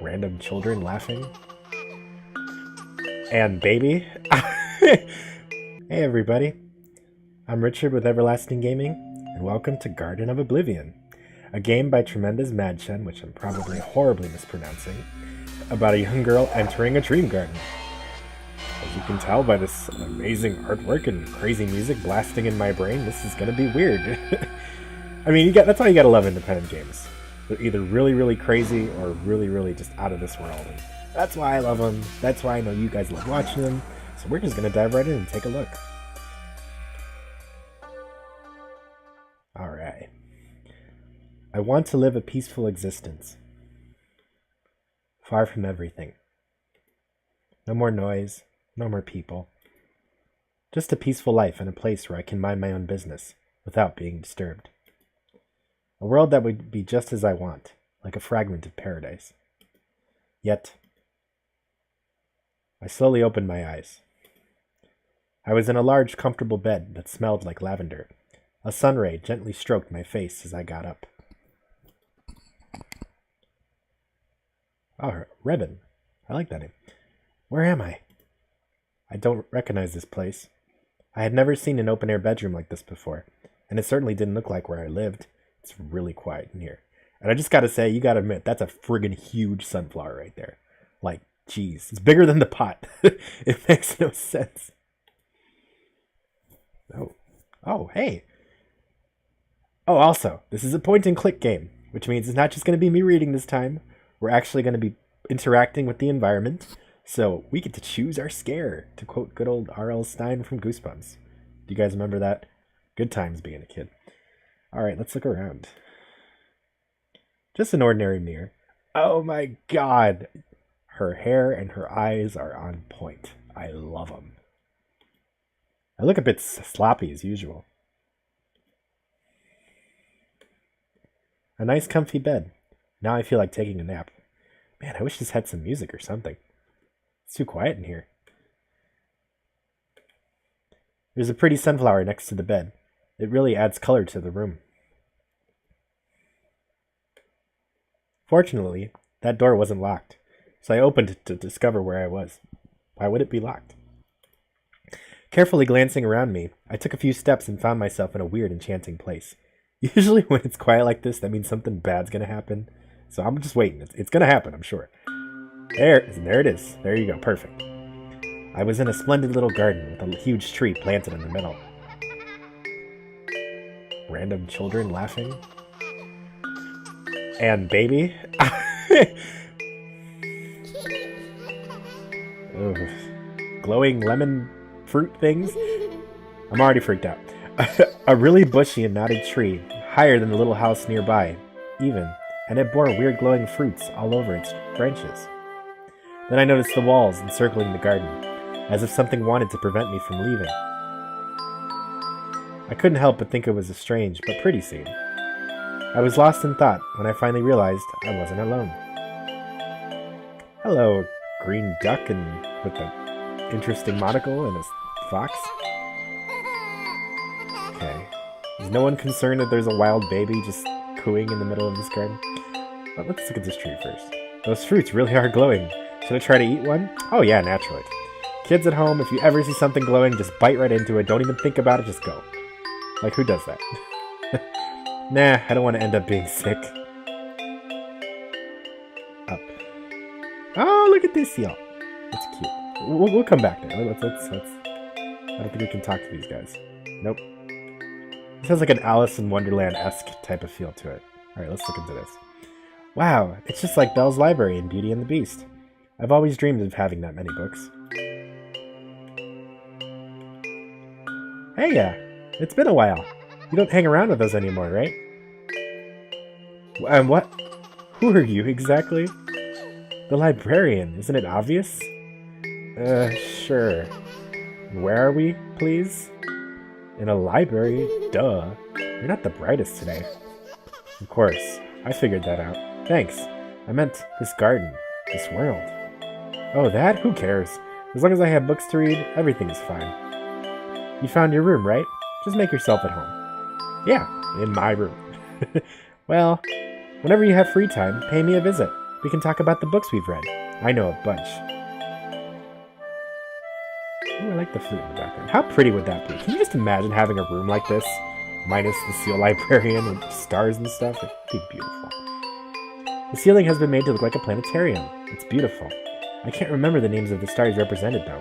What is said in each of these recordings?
Random children laughing. And baby. Hey everybody. I'm Richard with Everlasting Gaming, and welcome to Garden of Oblivion, a game by Tremendous Madchen, which I'm probably horribly mispronouncing, about a young girl entering a dream garden. As you can tell by this amazing artwork and crazy music blasting in my brain, this is gonna be weird. I mean, that's why you gotta love independent games. They're either really, really crazy or really, really just out of this world. And that's why I love them. That's why I know you guys love watching them. So we're just gonna dive right in and take a look. Alright. I want to live a peaceful existence. Far from everything. No more noise. No more people. Just a peaceful life and a place where I can mind my own business without being disturbed. A world that would be just as I want, like a fragment of paradise. Yet, I slowly opened my eyes. I was in a large, comfortable bed that smelled like lavender. A sun ray gently stroked my face as I got up. Oh, Ribbon. I like that name. Where am I? I don't recognize this place. I had never seen an open-air bedroom like this before, and it certainly didn't look like where I lived. It's really quiet in here. And I just gotta say, you gotta admit, that's a friggin' huge sunflower right there. Like, jeez. It's bigger than the pot. It makes no sense. Oh, hey. Oh, also, this is a point-and-click game, which means it's not just gonna be me reading this time. We're actually gonna be interacting with the environment. So we get to choose our scare, to quote good old R.L. Stine from Goosebumps. Do you guys remember that? Good times being a kid. Alright, let's look around. Just an ordinary mirror. Oh my god! Her hair and her eyes are on point. I love them. I look a bit sloppy as usual. A nice comfy bed. Now I feel like taking a nap. Man, I wish this had some music or something. It's too quiet in here. There's a pretty sunflower next to the bed. It really adds color to the room. Fortunately, that door wasn't locked, so I opened it to discover where I was. Why would it be locked? Carefully glancing around me, I took a few steps and found myself in a weird, enchanting place. Usually when it's quiet like this, that means something bad's gonna happen. So I'm just waiting. It's gonna happen, I'm sure. There it is. There you go. Perfect. I was in a splendid little garden with a huge tree planted in the middle. Random children laughing. And baby. Ugh. Glowing lemon fruit things. I'm already freaked out. A really bushy and knotted tree, higher than the little house nearby, even, and it bore weird glowing fruits all over its branches. Then I noticed the walls encircling the garden, as if something wanted to prevent me from leaving. I couldn't help but think it was a strange but pretty scene. I was lost in thought when I finally realized I wasn't alone. Hello, green duck and with an interesting monocle and a fox. Okay. Is no one concerned that there's a wild baby just cooing in the middle of this garden? Well, let's look at this tree first. Those fruits really are glowing. Should I try to eat one? Oh yeah, naturally. Kids at home, if you ever see something glowing, just bite right into it. Don't even think about it, just go. Like, who does that? Nah, I don't want to end up being sick. Up. Oh, look at this, y'all. That's cute. We'll come back there. Let's. I don't think we can talk to these guys. Nope. It sounds like an Alice in Wonderland-esque type of feel to it. Alright, let's look into this. Wow, it's just like Belle's library in Beauty and the Beast. I've always dreamed of having that many books. Hey, it's been a while. You don't hang around with us anymore, right? What? Who are you, exactly? The librarian, isn't it obvious? Sure. Where are we, please? In a library? Duh. You're not the brightest today. Of course, I figured that out. Thanks. I meant this garden, this world. Oh, that? Who cares? As long as I have books to read, everything is fine. You found your room, right? Just make yourself at home. Yeah, in my room. Well, whenever you have free time, pay me a visit. We can talk about the books we've read. I know a bunch. Ooh, I like the flute in the background. How pretty would that be? Can you just imagine having a room like this? Minus the seal librarian and stars and stuff? It'd be beautiful. The ceiling has been made to look like a planetarium. It's beautiful. I can't remember the names of the stars represented, though.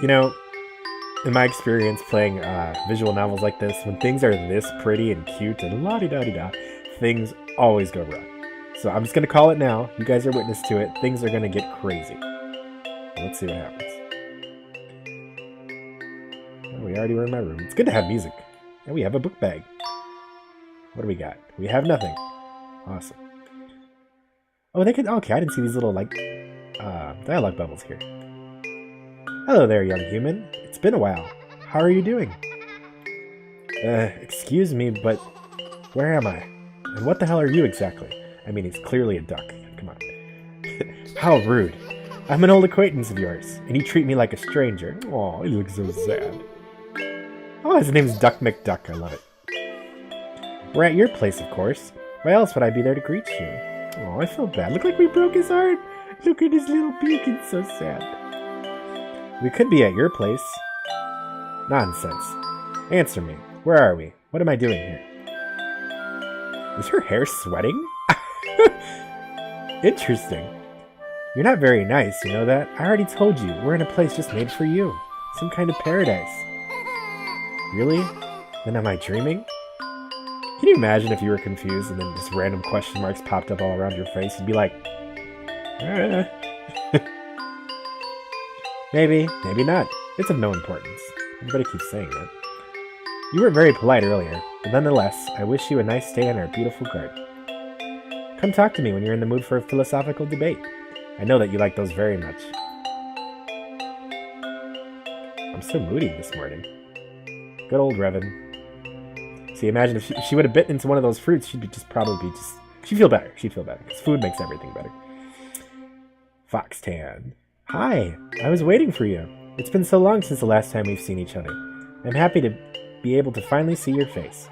You know, in my experience playing visual novels like this, when things are this pretty and cute and la-di-da-di-da, things always go wrong. So I'm just going to call it now. You guys are witness to it. Things are going to get crazy. Let's see what happens. Oh, we already were in my room. It's good to have music. And we have a book bag. What do we got? We have nothing. Awesome. Oh, they could... Okay, I didn't see these little, like, dialogue bubbles here. Hello there, young human. It's been a while. How are you doing? Excuse me, but where am I? And what the hell are you exactly? I mean, he's clearly a duck. Come on. How rude. I'm an old acquaintance of yours, and you treat me like a stranger. Aw, he looks so sad. Oh, his name's Duck McDuck. I love it. We're at your place, of course. Why else would I be there to greet you? Oh, I feel bad. Look like we broke his heart. Look at his little beak. It's so sad. We could be at your place. Nonsense. Answer me. Where are we? What am I doing here? Is her hair sweating? Interesting. You're not very nice, you know that? I already told you, we're in a place just made for you. Some kind of paradise. Really? Then am I dreaming? Can you imagine if you were confused and then just random question marks popped up all around your face? You'd be like, Maybe, maybe not. It's of no importance. Everybody keeps saying that. You weren't very polite earlier, but nonetheless, I wish you a nice stay in our beautiful garden. Come talk to me when you're in the mood for a philosophical debate. I know that you like those very much. I'm so moody this morning. Good old Revan. See, imagine if she would have bitten into one of those fruits, she'd feel better. She'd feel better, because food makes everything better. Foxtan. Hi, I was waiting for you. It's been so long since the last time we've seen each other. I'm happy to be able to finally see your face.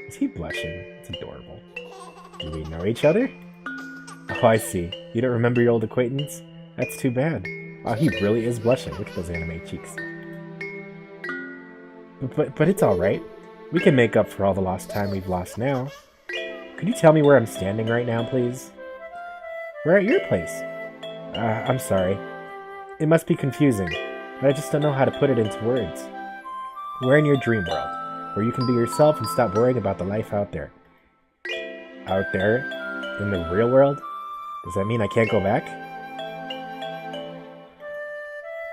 Is he blushing? It's adorable. Do we know each other? Oh, I see. You don't remember your old acquaintance? That's too bad. Oh, he really is blushing. Look at those anime cheeks. But it's alright. We can make up for all the lost time we've lost now. Could you tell me where I'm standing right now, please? We're at your place. I'm sorry. It must be confusing, but I just don't know how to put it into words. We're in your dream world, where you can be yourself and stop worrying about the life out there. Out there? In the real world? Does that mean I can't go back?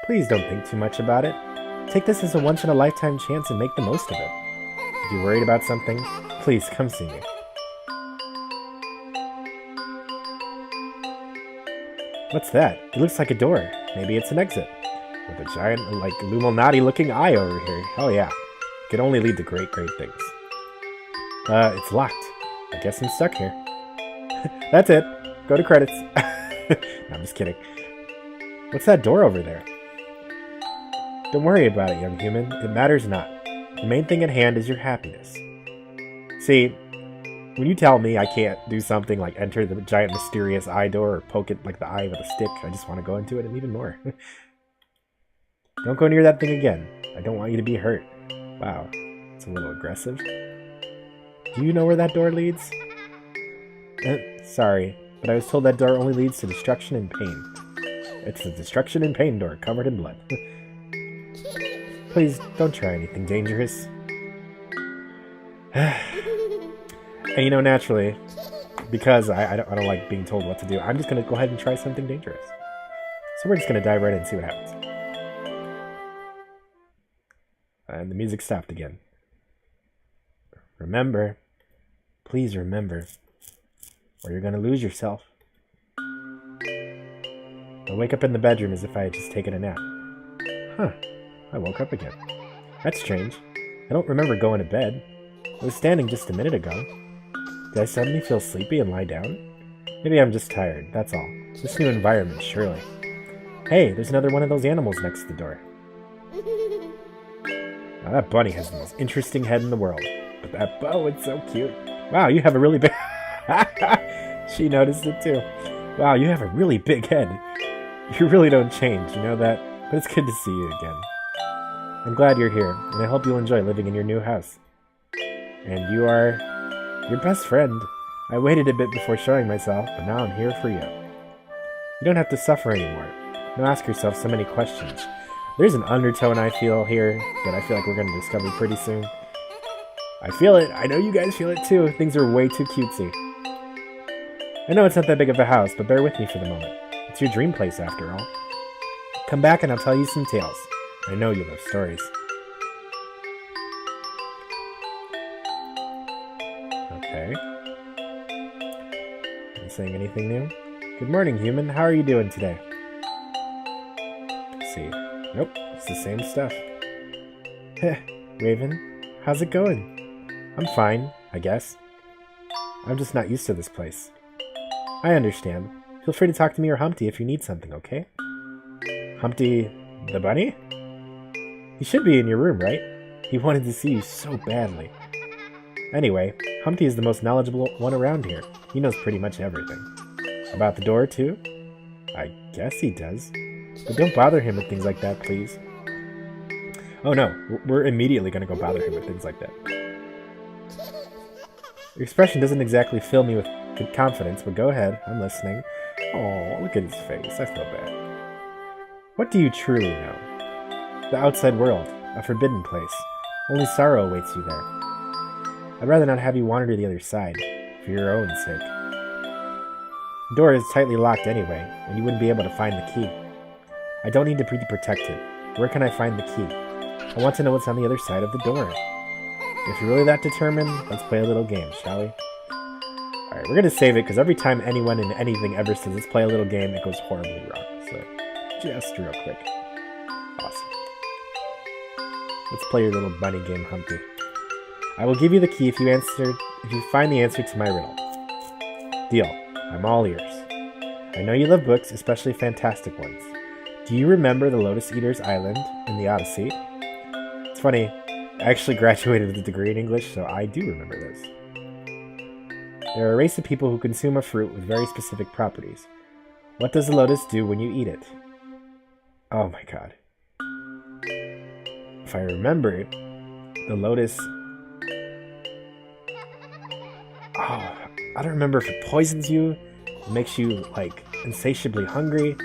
Please don't think too much about it. Take this as a once-in-a-lifetime chance and make the most of it. If you're worried about something, please come see me. What's that? It looks like a door. Maybe it's an exit. With a giant, like, Illuminati-looking eye over here. Oh yeah. It can only lead to great, great things. It's locked. I guess I'm stuck here. That's it. Go to credits. No, I'm just kidding. What's that door over there? Don't worry about it, young human. It matters not. The main thing at hand is your happiness. See, when you tell me I can't do something like enter the giant mysterious eye door or poke it like the eye with a stick, I just want to go into it and even more. Don't go near that thing again. I don't want you to be hurt. Wow, it's a little aggressive. Do you know where that door leads? Sorry, but I was told that door only leads to destruction and pain. It's the destruction and pain door, covered in blood. Please, don't try anything dangerous. And you know, naturally, because I don't like being told what to do, I'm just going to go ahead and try something dangerous. So we're just going to dive right in and see what happens. And the music stopped again. Remember, please remember, or you're going to lose yourself. I wake up in the bedroom as if I had just taken a nap. Huh, I woke up again. That's strange. I don't remember going to bed. I was standing just a minute ago. Did I suddenly feel sleepy and lie down? Maybe I'm just tired, that's all. This new environment, surely. Hey, there's another one of those animals next to the door. Now, that bunny has the most interesting head in the world. But that bow, it's so cute. Wow, you have a really big... She noticed it too. Wow, you have a really big head. You really don't change, you know that? But it's good to see you again. I'm glad you're here, and I hope you'll enjoy living in your new house. And you are... your best friend. I waited a bit before showing myself, but now I'm here for you. You don't have to suffer anymore. Don't ask yourself so many questions. There's an undertone I feel here that I feel like we're going to discover pretty soon. I feel it. I know you guys feel it too. Things are way too cutesy. I know it's not that big of a house, but bear with me for the moment. It's your dream place after all. Come back and I'll tell you some tales. I know you love stories. Okay. Are you saying anything new? Good morning, human. How are you doing today? Let's see. Nope, it's the same stuff. Heh, Raven, how's it going? I'm fine, I guess. I'm just not used to this place. I understand. Feel free to talk to me or Humpty if you need something, okay? Humpty the bunny? He should be in your room, right? He wanted to see you so badly. Anyway, Humpty is the most knowledgeable one around here. He knows pretty much everything. About the door, too? I guess he does. But don't bother him with things like that, please. Oh no, we're immediately going to go bother him with things like that. Your expression doesn't exactly fill me with good confidence, but go ahead, I'm listening. Oh, look at his face, I feel bad. What do you truly know? The outside world, a forbidden place. Only sorrow awaits you there. I'd rather not have you wander to the other side, for your own sake. The door is tightly locked anyway, and you wouldn't be able to find the key. I don't need to be protected. Where can I find the key? I want to know what's on the other side of the door. If you're really that determined, let's play a little game, shall we? Alright, we're going to save it, because every time anyone in anything ever says let's play a little game, it goes horribly wrong. So, just real quick. Awesome. Let's play your little bunny game, Humpty. I will give you the key if you find the answer to my riddle. Deal. I'm all ears. I know you love books, especially fantastic ones. Do you remember the Lotus Eater's Island in the Odyssey? It's funny, I actually graduated with a degree in English, so I do remember this. There are a race of people who consume a fruit with very specific properties. What does the lotus do when you eat it? Oh my god. If I remember, the lotus... Oh, I don't remember if it poisons you, it makes you, like, insatiably hungry.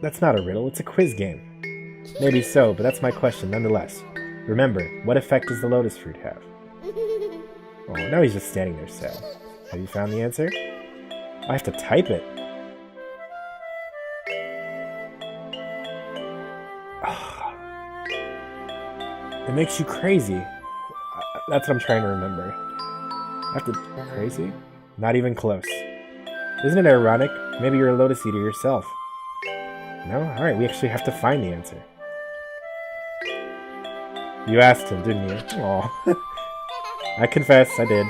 That's not a riddle, it's a quiz game. Maybe so, but that's my question nonetheless. Remember, what effect does the lotus fruit have? Oh, now he's just standing there sad. Have you found the answer? I have to type it. Oh. It makes you crazy. That's what I'm trying to remember. I have to... Crazy? Not even close. Isn't it ironic? Maybe you're a lotus eater yourself. No? Alright, we actually have to find the answer. You asked him, didn't you? Aw. I confess, I did.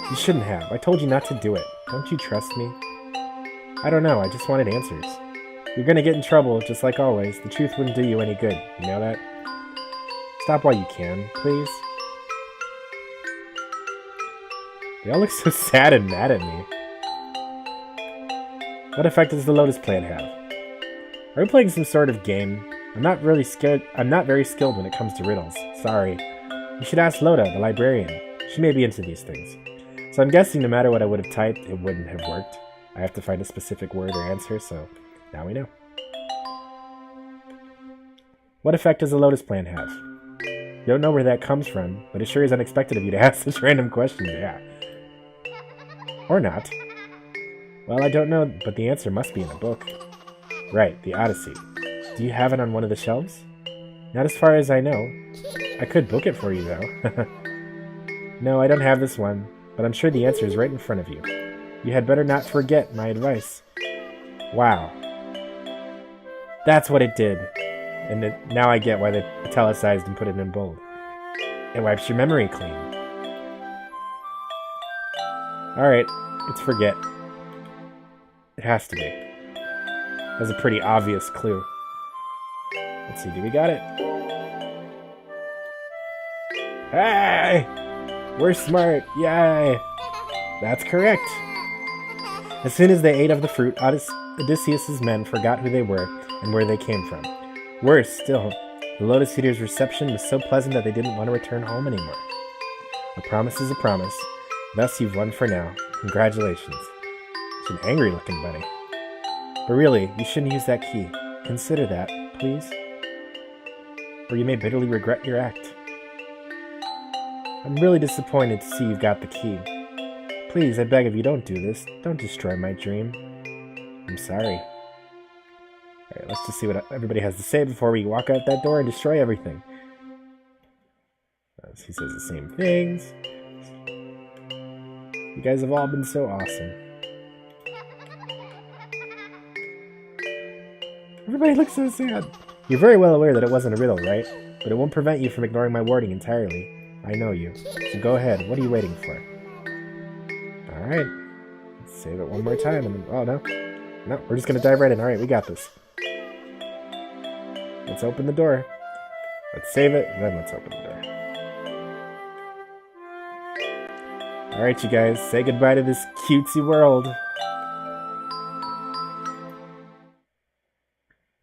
You shouldn't have. I told you not to do it. Don't you trust me? I don't know, I just wanted answers. You're gonna get in trouble, just like always. The truth wouldn't do you any good. You know that? Stop while you can, please. They all look so sad and mad at me. What effect does the lotus plant have? Are we playing some sort of game? I'm not very skilled when it comes to riddles. Sorry. You should ask Loda, the librarian. She may be into these things. So I'm guessing no matter what I would have typed, it wouldn't have worked. I have to find a specific word or answer, so now we know. What effect does the lotus plant have? You don't know where that comes from, but it sure is unexpected of you to ask such random questions, yeah. Or not. Well, I don't know, but the answer must be in a book. Right, the Odyssey. Do you have it on one of the shelves? Not as far as I know. I could book it for you, though. No, I don't have this one, but I'm sure the answer is right in front of you. You had better not forget my advice. Wow. That's what it did. And now I get why they italicized and put it in bold. It wipes your memory clean. Alright, it's forget. It has to be. That's a pretty obvious clue. Let's see, do we got it? Hey! We're smart! Yay! That's correct. As soon as they ate of the fruit, Odysseus' men forgot who they were and where they came from. Worse still, the Lotus Eater's reception was so pleasant that they didn't want to return home anymore. A promise is a promise. Thus you've won for now. Congratulations. It's an angry-looking bunny. But really, you shouldn't use that key. Consider that, please. Or you may bitterly regret your act. I'm really disappointed to see you've got the key. Please, I beg of you, don't do this. Don't destroy my dream. I'm sorry. Alright, let's just see what everybody has to say before we walk out that door and destroy everything. He says the same things. You guys have all been so awesome. Everybody looks so sad. You're very well aware that it wasn't a riddle, right? But it won't prevent you from ignoring my warning entirely. I know you. So go ahead. What are you waiting for? Alright. Let's save it one more time. And then, oh, no. No, we're just going to dive right in. Alright, we got this. Let's open the door. Let's save it, and then let's open the door. Alright, you guys. Say goodbye to this cutesy world.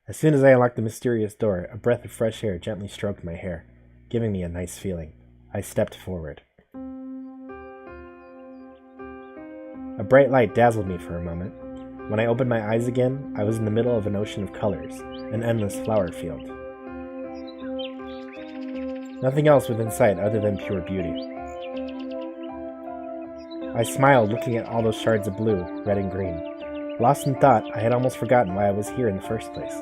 As soon as I unlocked the mysterious door, a breath of fresh air gently stroked my hair, giving me a nice feeling. I stepped forward. A bright light dazzled me for a moment. When I opened my eyes again, I was in the middle of an ocean of colors, an endless flower field. Nothing else within sight other than pure beauty. I smiled, looking at all those shards of blue, red and green. Lost in thought, I had almost forgotten why I was here in the first place.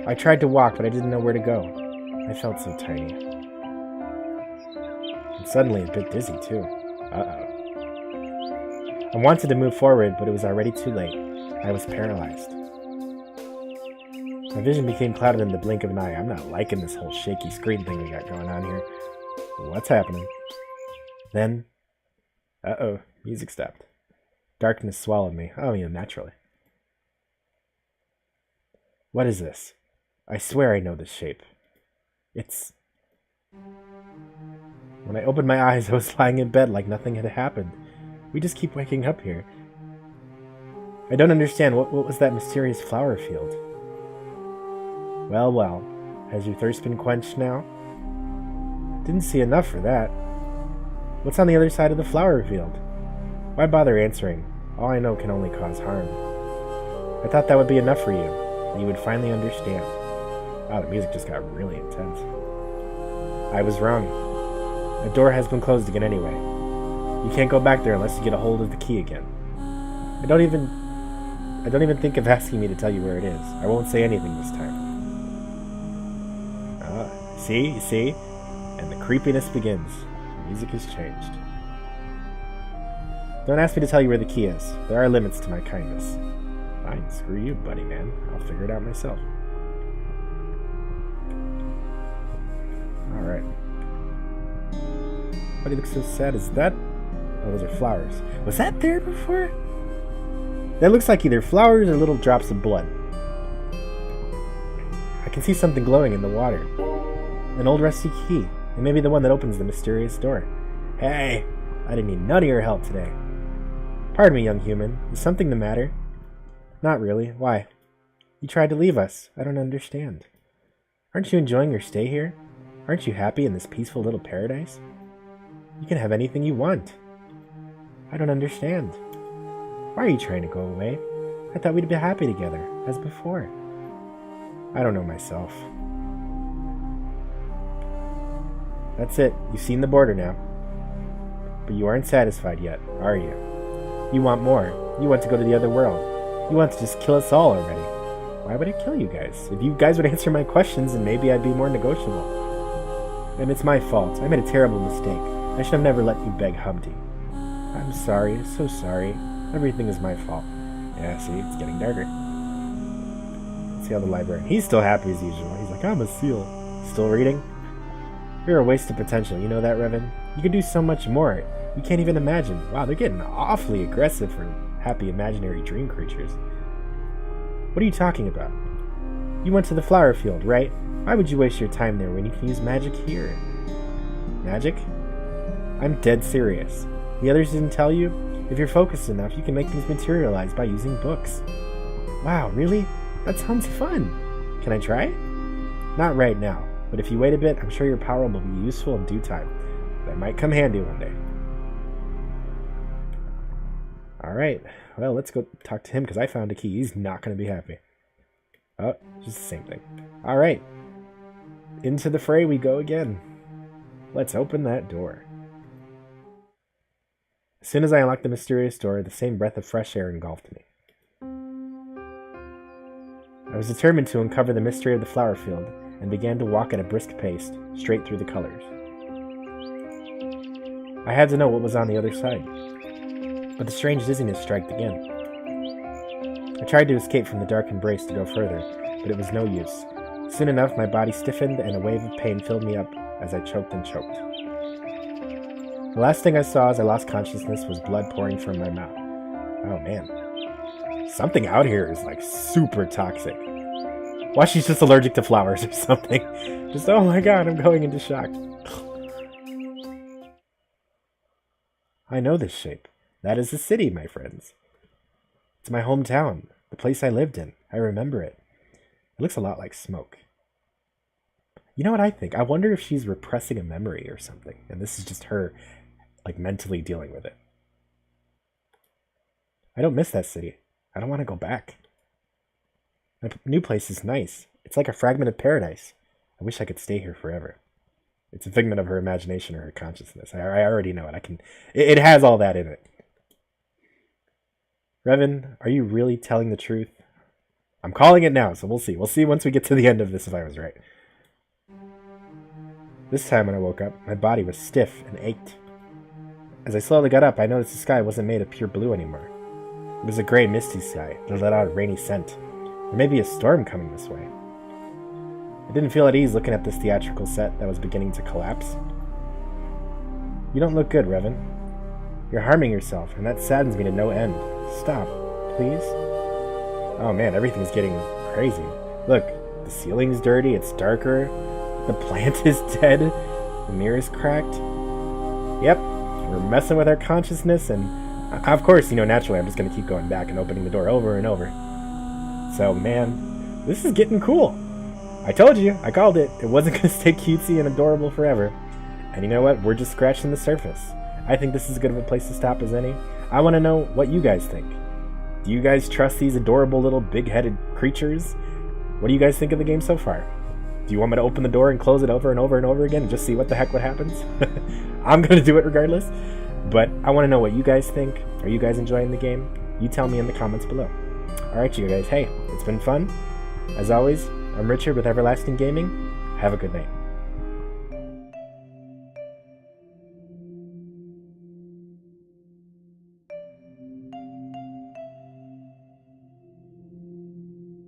I tried to walk, but I didn't know where to go. I felt so tiny. And suddenly a bit dizzy, too. Uh-oh. I wanted to move forward, but it was already too late. I was paralyzed. My vision became clouded in the blink of an eye. I'm not liking this whole shaky screen thing we got going on here. What's happening? Then... uh-oh. Music stopped. Darkness swallowed me. Oh, yeah, naturally. What is this? I swear I know this shape. It's... When I opened my eyes, I was lying in bed like nothing had happened. We just keep waking up here. I don't understand. What was that mysterious flower field? Well, well. Has your thirst been quenched now? Didn't see enough for that. What's on the other side of the flower field? Why bother answering? All I know can only cause harm. I thought that would be enough for you, and you would finally understand. Wow, the music just got really intense. I was wrong. The door has been closed again anyway. You can't go back there unless you get a hold of the key again. I don't even think of asking me to tell you where it is. I won't say anything this time. See? You see? And the creepiness begins. The music has changed. Don't ask me to tell you where the key is. There are limits to my kindness. Fine, screw you, buddy man. I'll figure it out myself. Alright. Why do you look so sad? Is that... oh, those are flowers. Was that there before? That looks like either flowers or little drops of blood. I can see something glowing in the water. An old rusty key. It may be the one that opens the mysterious door. Hey! I didn't need none of your help today. Pardon me, young human. Is something the matter? Not really. Why? You tried to leave us. I don't understand. Aren't you enjoying your stay here? Aren't you happy in this peaceful little paradise? You can have anything you want. I don't understand. Why are you trying to go away? I thought we'd be happy together, as before. I don't know myself. That's it. You've seen the border now. But you aren't satisfied yet, are you? You want more. You want to go to the other world. You want to just kill us all already. Why would I kill you guys? If you guys would answer my questions, then maybe I'd be more negotiable. And it's my fault. I made a terrible mistake. I should have never let you beg Humpty. I'm sorry. So sorry. Everything is my fault. Yeah, see? It's getting darker. Let's see how the library... He's still happy as usual. He's like, I'm a seal. Still reading? You're a waste of potential. You know that, Revan? You could do so much more. You can't even imagine. Wow, they're getting awfully aggressive for happy imaginary dream creatures. What are you talking about? You went to the flower field, right? Why would you waste your time there when you can use magic here? Magic? I'm dead serious. The others didn't tell you? If you're focused enough, you can make things materialize by using books. Wow, really? That sounds fun. Can I try it? Not right now, but if you wait a bit, I'm sure your power will be useful in due time. That might come handy one day. Alright, well, let's go talk to him because I found a key. He's not going to be happy. Oh, just the same thing. Alright. Into the fray we go again. Let's open that door. As soon as I unlocked the mysterious door, the same breath of fresh air engulfed me. I was determined to uncover the mystery of the flower field and began to walk at a brisk pace, straight through the colors. I had to know what was on the other side. But the strange dizziness struck again. I tried to escape from the dark embrace to go further, but it was no use. Soon enough, my body stiffened and a wave of pain filled me up as I choked and choked. The last thing I saw as I lost consciousness was blood pouring from my mouth. Oh man. Something out here is like super toxic. Why she's just allergic to flowers or something. Just, oh my god, I'm going into shock. I know this shape. That is the city, my friends. It's my hometown, the place I lived in. I remember it. It looks a lot like smoke. You know what I think? I wonder if she's repressing a memory or something, and this is just her, like, mentally dealing with it. I don't miss that city. I don't want to go back. My new place is nice. It's like a fragment of paradise. I wish I could stay here forever. It's a figment of her imagination or her consciousness. I already know it. It has all that in it. Revan, are you really telling the truth? I'm calling it now, so we'll see. We'll see once we get to the end of this if I was right. This time when I woke up, my body was stiff and ached. As I slowly got up, I noticed the sky wasn't made of pure blue anymore. It was a gray, misty sky that let out a rainy scent. There may be a storm coming this way. I didn't feel at ease looking at this theatrical set that was beginning to collapse. You don't look good, Revan. You're harming yourself, and that saddens me to no end. Stop, please. Oh man, everything's getting crazy. Look, the ceiling's dirty, it's darker, the plant is dead, the mirror's cracked. Yep, we're messing with our consciousness, and of course, naturally I'm just going to keep going back and opening the door over and over. So man, this is getting cool. I told you, I called it. It wasn't going to stay cutesy and adorable forever. And you know what? We're just scratching the surface. I think this is as good of a place to stop as any. I want to know what you guys think. Do you guys trust these adorable little big-headed creatures? What do you guys think of the game so far? Do you want me to open the door and close it over and over and over again and just see what the heck what happens? I'm going to do it regardless. But I want to know what you guys think. Are you guys enjoying the game? You tell me in the comments below. Alright, you guys. Hey, it's been fun. As always, I'm Richard with Everlasting Gaming. Have a good night.